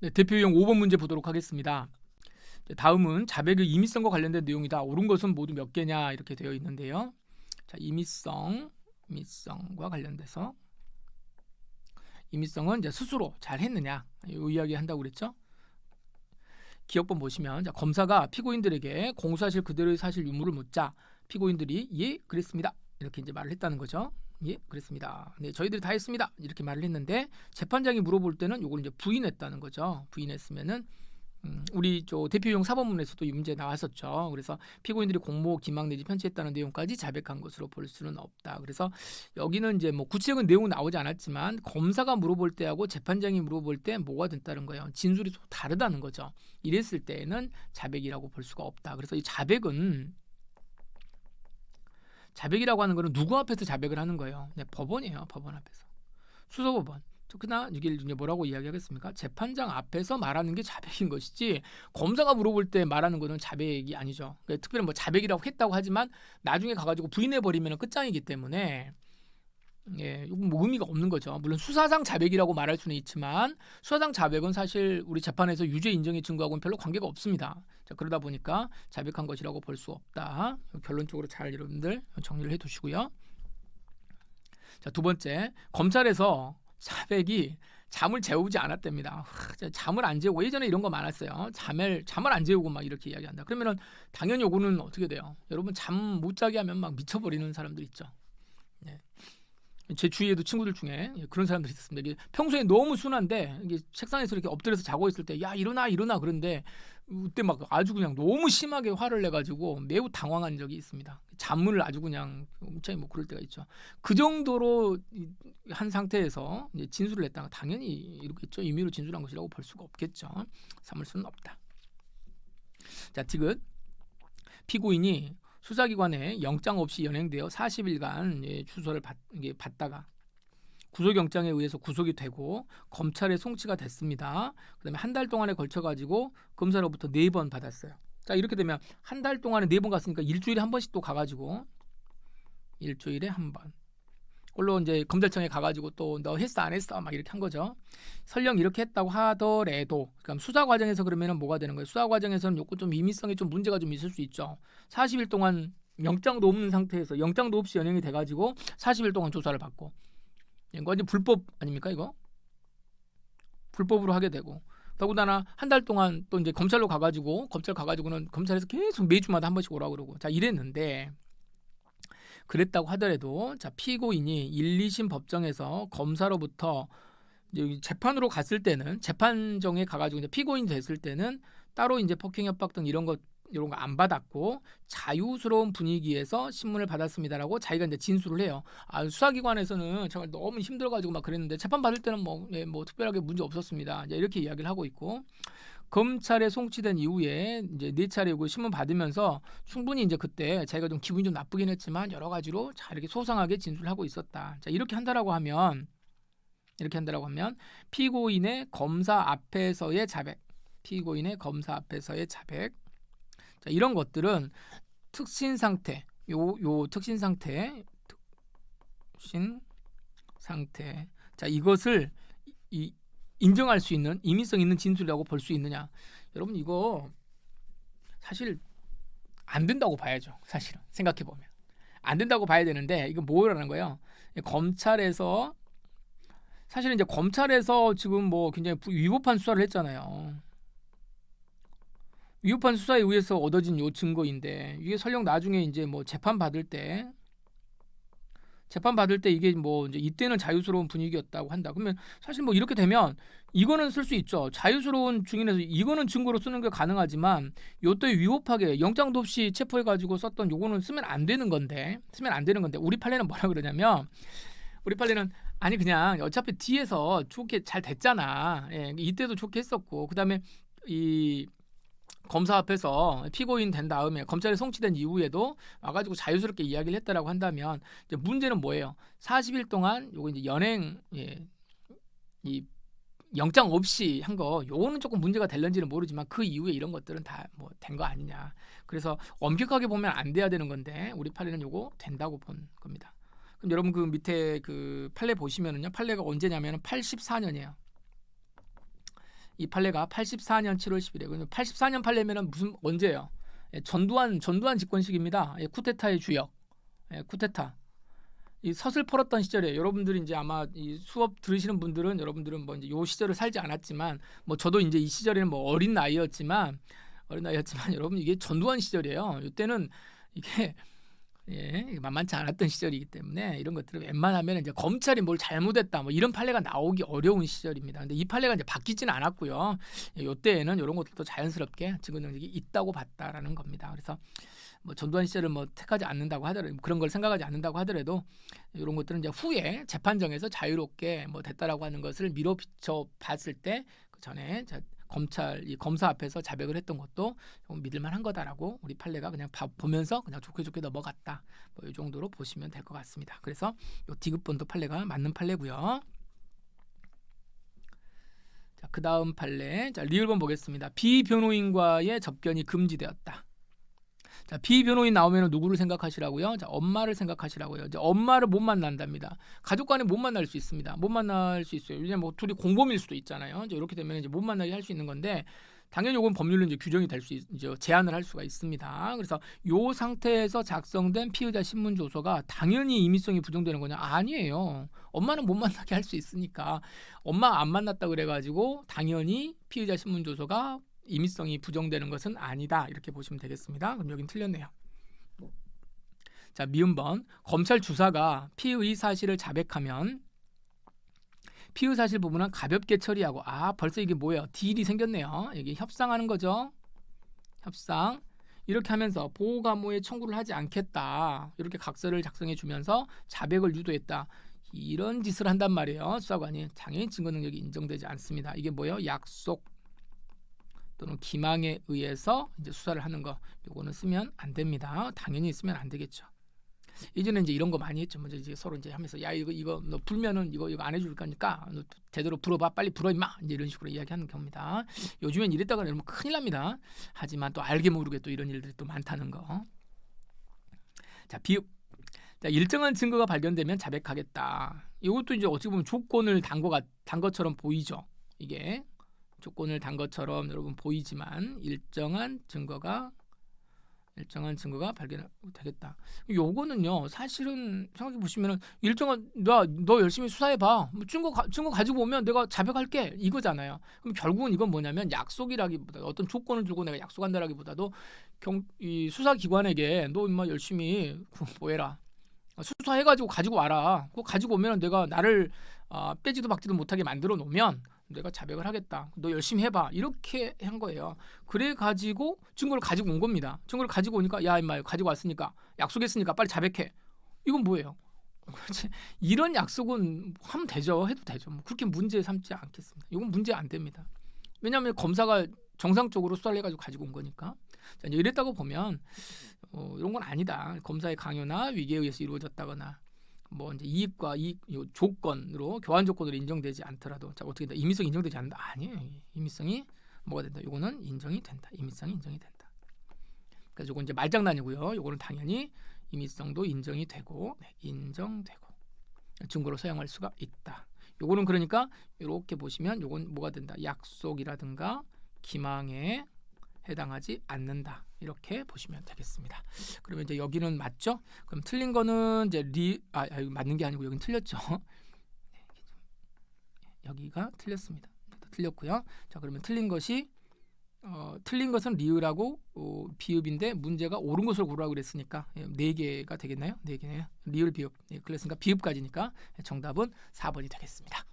네, 대표 유형 5번 문제 보도록 하겠습니다. 다음은 자백의 임의성과 관련된 내용이다. 옳은 것은 모두 몇 개냐 이렇게 되어 있는데요. 자, 임의성과 관련돼서 임의성은 이제 스스로 잘 했느냐 이 이야기 한다고 그랬죠. 기억본 보시면 자, 검사가 피고인들에게 공소사실 그대로의 사실 유무를 묻자 피고인들이 예 그랬습니다 이렇게 이제 말을 했다는 거죠. 예 그랬습니다. 네 저희들이 다 했습니다 이렇게 말을 했는데 재판장이 물어볼 때는 이걸 이제 부인했다는 거죠. 부인했으면은 우리 대표용 사법문에서도 이 문제 나왔었죠. 그래서 피고인들이 공모, 기망 내지 편취했다는 내용까지 자백한 것으로 볼 수는 없다. 그래서 여기는 이제 뭐 구체적인 내용은 나오지 않았지만 검사가 물어볼 때하고 재판장이 물어볼 때 뭐가 된다는 거예요. 진술이 다르다는 거죠. 이랬을 때에는 자백이라고 볼 수가 없다. 그래서 이 자백이라고 하는 거는 누구 앞에서 자백을 하는 거예요? 네, 법원이에요. 법원 앞에서. 수서법원. 특히나 이게 이제 뭐라고 이야기하겠습니까? 재판장 앞에서 말하는 게 자백인 것이지 검사가 물어볼 때 말하는 거는 자백이 아니죠. 그러니까 특별히 뭐 자백이라고 했다고 하지만 나중에 가가지고 부인해 버리면 끝장이기 때문에 이건 뭐 의미가 없는 거죠. 물론 수사상 자백이라고 말할 수는 있지만 수사상 자백은 사실 우리 재판에서 유죄 인정의 증거하고는 별로 관계가 없습니다. 자, 그러다 보니까 자백한 것이라고 볼 수 없다. 결론적으로 잘 여러분들 정리를 해두시고요. 자, 두 번째 검찰에서 자백이 잠을 재우지 않았답니다. 잠을 안 재우고 예전에 이런 거 많았어요. 잠을 안 재우고 막 이렇게 이야기한다. 그러면은 당연히 요거는 어떻게 돼요? 여러분 잠 못 자게 하면 막 미쳐버리는 사람들 있죠. 예. 제 주위에도 친구들 중에 그런 사람들이 있었습니다. 이게 평소에 너무 순한데 이게 책상에서 이렇게 엎드려서 자고 있을 때 야 일어나 그런데 그때 막 아주 그냥 너무 심하게 화를 내가지고 매우 당황한 적이 있습니다. 잠을 아주 그냥 엄청 뭐 그럴 때가 있죠. 그 정도로 한 상태에서 이제 진술을 했다가 당연히 이렇겠죠. 임의로 진술한 것이라고 볼 수가 없겠죠. 삼을 수는 없다. 자, 지금 피고인이 수사기관에 영장 없이 연행되어 40일간 추소를 받다가 구속영장에 의해서 구속이 되고 검찰에 송치가 됐습니다. 그다음에 한 달 동안에 걸쳐가지고 검사로부터 4번 받았어요. 자 이렇게 되면 한 달 동안에 4번 갔으니까 일주일에 한 번씩 또 가가지고 일주일에 한 번. 그걸로 이제 검찰청에 가가지고 또 너 했어 안 했어 막 이렇게 한 거죠. 설령 이렇게 했다고 하더라도 그럼 수사 과정에서 그러면은 뭐가 되는 거예요? 수사 과정에서는 요거 좀 임의성에 좀 문제가 좀 있을 수 있죠. 40일 동안 영장도 없는 상태에서 영장도 없이 연행이 돼가지고 40일 동안 조사를 받고 이거 이제 불법 아닙니까 이거? 불법으로 하게 되고 더군다나 한 달 동안 또 이제 검찰 가가지고는 검찰에서 계속 매주마다 한 번씩 오라 그러고 자 이랬는데. 그랬다고 하더라도 자 피고인이 1, 2심 법정에서 검사로부터 이제 재판으로 갔을 때는 재판정에 가가지고 이제 피고인 됐을 때는 따로 이제 폭행 협박 등 이런 거 안 받았고 자유스러운 분위기에서 신문을 받았습니다라고 자기가 이제 진술을 해요. 수사기관에서는 정말 너무 힘들어가지고 막 그랬는데 재판 받을 때는 뭐 특별하게 문제 없었습니다. 이제 이렇게 이야기를 하고 있고. 검찰에 송치된 이후에 이제 4차례 신문 받으면서 충분히 이제 그때 자기가 좀 기분이 좀 나쁘긴 했지만 여러 가지로 잘 이렇게 소상하게 진술하고 있었다. 자 이렇게 한다라고 하면 피고인의 검사 앞에서의 자백, 자 이런 것들은 특신 상태, 특신 상태, 자 이것을 인정할 수 있는 임의성 있는 진술이라고 볼 수 있느냐? 여러분 이거 사실 안 된다고 봐야죠. 사실은 생각해 보면 안 된다고 봐야 되는데 이거 뭐라는 거예요? 검찰에서 사실은 이제 검찰에서 지금 뭐 굉장히 위법한 수사를 했잖아요. 위법한 수사에 의해서 얻어진 요 증거인데 이게 설령 나중에 이제 뭐 재판 받을 때 이게 뭐 이제 이때는 자유스러운 분위기였다고 한다. 그러면 사실 뭐 이렇게 되면 이거는 쓸 수 있죠. 자유스러운 증인에서 이거는 증거로 쓰는 게 가능하지만 요때 위법하게 영장도 없이 체포해 가지고 썼던 요거는 쓰면 안 되는 건데. 우리 판례는 뭐라 그러냐면 우리 판례는 아니 그냥 어차피 뒤에서 좋게 잘 됐잖아. 이때도 좋게 했었고 그다음에 이 검사 앞에서 피고인 된 다음에 검찰에 송치된 이후에도 와가지고 자유스럽게 이야기를 했다라고 한다면 이제 문제는 뭐예요? 40일 동안 요거 이제 연행 이 영장 없이 한 거 요거는 조금 문제가 될는지는 모르지만 그 이후에 이런 것들은 다 뭐 된 거 아니냐. 그래서 엄격하게 보면 안 돼야 되는 건데 우리 판례는 요거 된다고 본 겁니다. 그럼 여러분 그 밑에 그 판례 보시면은요. 판례가 언제냐면은 84년이에요. 이 판례가 84년 7월 10일에. 그러면 84년 판례면은 무슨 언제예요? 전두환 집권 시기입니다. 쿠데타의 주역. 쿠데타. 이 섯을 풀었던 시절에 여러분들이 이제 아마 이 수업 들으시는 분들은 여러분들은 뭐 이제 요 시절을 살지 않았지만 뭐 저도 이제 이 시절에는 뭐 어린 나이였지만 여러분 이게 전두환 시절이에요. 이때는 이게 만만치 않았던 시절이기 때문에 이런 것들을 웬만하면 이제 검찰이 뭘 잘못했다 뭐 이런 판례가 나오기 어려운 시절입니다. 근데 이 판례가 이제 바뀌지는 않았고요. 이때에는 이런 것들도 자연스럽게 증거 능력이 있다고 봤다라는 겁니다. 그래서 뭐 전두환 시절을 뭐 택하지 않는다고 하더라도 그런 걸 생각하지 않는다고 하더라도 이런 것들은 이제 후에 재판정에서 자유롭게 뭐 됐다라고 하는 것을 밀어비춰 봤을 때 그 전에 이 검사 앞에서 자백을 했던 것도 좀 믿을만한 거다라고 우리 판례가 그냥 보면서 그냥 좋게 넘어갔다. 뭐 이 정도로 보시면 될 것 같습니다. 그래서 이 디귿번도 판례가 맞는 판례고요. 자, 그 다음 판례. 자, 리을번 보겠습니다. 비변호인과의 접견이 금지되었다. 자, 비변호인 나오면 누구를 생각하시라고요? 자, 엄마를 생각하시라고요. 이제 엄마를 못 만난답니다. 가족 간에 못 만날 수 있습니다. 못 만날 수 있어요. 왜냐면 뭐 둘이 공범일 수도 있잖아요. 이제 이렇게 되면 이제 못 만나게 할 수 있는 건데 당연히 이건 법률로 이제 규정이 될 수 이제 제한을 할 수가 있습니다. 그래서 요 상태에서 작성된 피의자 신문 조서가 당연히 임의성이 부정되는 거냐? 아니에요. 엄마는 못 만나게 할 수 있으니까 엄마 안 만났다 그래가지고 당연히 피의자 신문 조서가 임의성이 부정되는 것은 아니다. 이렇게 보시면 되겠습니다. 그럼 여긴 틀렸네요. 자, 미음번. 검찰 주사가 피의 사실을 자백하면 피의 사실 부분은 가볍게 처리하고 벌써 이게 뭐예요? 딜이 생겼네요. 이게 협상하는 거죠. 협상. 이렇게 하면서 보호감호의 청구를 하지 않겠다. 이렇게 각서를 작성해 주면서 자백을 유도했다. 이런 짓을 한단 말이에요. 수사관이. 당연히 증거 능력이 인정되지 않습니다. 이게 뭐예요? 약속 또는 기망에 의해서 이제 수사를 하는 거, 요거는 쓰면 안 됩니다. 당연히 쓰면 안 되겠죠. 예전에 이제 이런 거 많이 했죠. 먼저 이제 서로 이제 하면서 야 이거 너 불면은 이거 안 해줄 거니까 너 제대로 불어봐, 빨리 불어 임마. 이제 이런 식으로 이야기하는 경우입니다. 요즘엔 이랬다가 이러면 큰일 납니다. 하지만 또 알게 모르게 또 이런 일들이 또 많다는 거. 자, 비읍. 자, 일정한 증거가 발견되면 자백하겠다. 이것도 이제 어떻게 보면 조건을 단 것처럼 보이죠. 이게. 조건을 단 것처럼 여러분 보이지만 일정한 증거가 발견되겠다. 요거는요 사실은 생각해 보시면은 일정한 너 열심히 수사해 봐. 뭐 증거 가지고 오면 내가 자백할게 이거잖아요. 그럼 결국은 이건 뭐냐면 약속이라기보다 어떤 조건을 두고 내가 약속한다라기보다도 이 수사기관에게 너 인마 열심히 뭐해라. 수사해가지고 가지고 와라. 그거 가지고 오면 내가 나를 빼지도 박지도 못하게 만들어 놓으면 내가 자백을 하겠다. 너 열심히 해봐. 이렇게 한 거예요. 그래가지고 증거를 가지고 온 겁니다. 증거를 가지고 오니까 야 임마 가지고 왔으니까 약속했으니까 빨리 자백해. 이건 뭐예요? 그렇지. 이런 약속은 하면 되죠. 해도 되죠. 뭐 그렇게 문제 삼지 않겠습니다. 이건 문제 안 됩니다. 왜냐하면 검사가 정상적으로 수사를 해가지고 가지고 온 거니까. 자, 이제 이랬다고 보면 이런 건 아니다. 검사의 강요나 위계에 의해서 이루어졌다거나 뭐 이제 이익과 이익 조건으로 교환 조건으로 인정되지 않더라도 자 어떻게 된다? 임의성이 인정되지 않는다? 아니에요. 임의성이 뭐가 된다? 요거는 인정이 된다. 임의성이 인정이 된다. 그래서 요건 이제 말장난이고요. 요거는 당연히 임의성도 인정이 되고 인정되고 증거로 사용할 수가 있다. 요거는 그러니까 이렇게 보시면 요건 뭐가 된다? 약속이라든가 기망에 해당하지 않는다. 이렇게 보시면 되겠습니다. 그러면 이제 여기는 맞죠? 그럼 틀린 거는 이제 맞는 게 아니고 여기는 틀렸죠. 여기가 틀렸습니다. 틀렸고요. 자, 그러면 틀린 것은 리을하고 비읍인데 문제가 옳은 것을 고르라고 그랬으니까 4개가 되겠나요? 4개네요. 리을 비읍. 그랬으니까 비읍까지니까 정답은 4번이 되겠습니다.